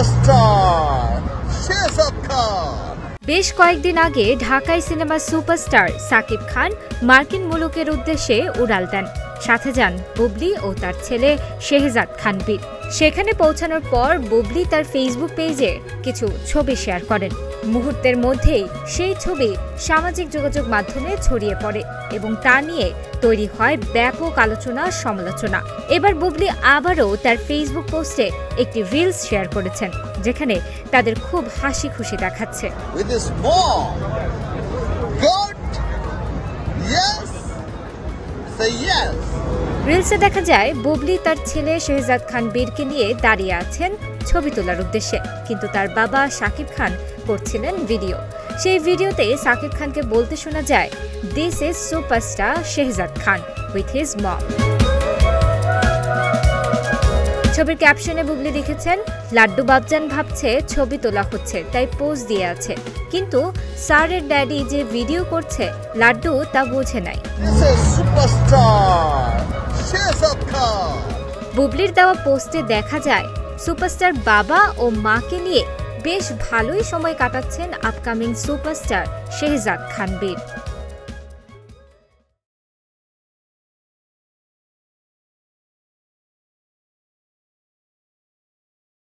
Superstar Shehzad খান। বেশ কয়েকদিন আগে ঢাকায় সিনেমার সুপারস্টার সাকিব খান মার্কিন মুলুকের উদ্দেশ্যে উড়াল দেন। সাথে যান বুবলি ও তার ছেলে শেহজাদ খান বীর। সেখানে পৌঁছানোর পর বুবলি তার ফেসবুক পেজে কিছু ছবি শেয়ার করেন। মুহূর্তের মধ্যেই সেই ছবি সামাজিক যোগাযোগ মাধ্যমে ছড়িয়ে পড়ে এবং তা নিয়ে তৈরি হয় ব্যাপক আলোচনা সমালোচনা। এবার বুবলি আবারও তার ফেসবুক পোস্টে একটি রিলস শেয়ার করেছেন, যেখানে তাদের খুব হাসি খুশি দেখাচ্ছে। রিলসে দেখা যায় বুবলি তার ছেলে শেহজাদ খান বীরকে নিয়ে দাঁড়িয়ে আছেন ছবি তোলার উদ্দেশ্যে, কিন্তু তার বাবা সাকিব খান করছিলেন ভিডিও। সেই ভিডিওতে সাকিব খানকে বলতে শোনা যায়, this is superstar Shehzad Khan with his mom. ছবির ক্যাপশনে বুবলি লিখেছেন, লাড্ডু বাবজান ভাবছে ছবি তোলা হচ্ছে তাই পোজ দিয়ে আছে, কিন্তু স্যারের ড্যাডি যে ভিডিও করছে লাড্ডু তা বোঝে নাই। বুবলির দেওয়া পোস্টে দেখা যায় সুপারস্টার বাবা ও মাকে নিয়ে বেশ ভালোই সময় কাটাচ্ছেন আপকামিং সুপারস্টার শেহজাদ খান বীর।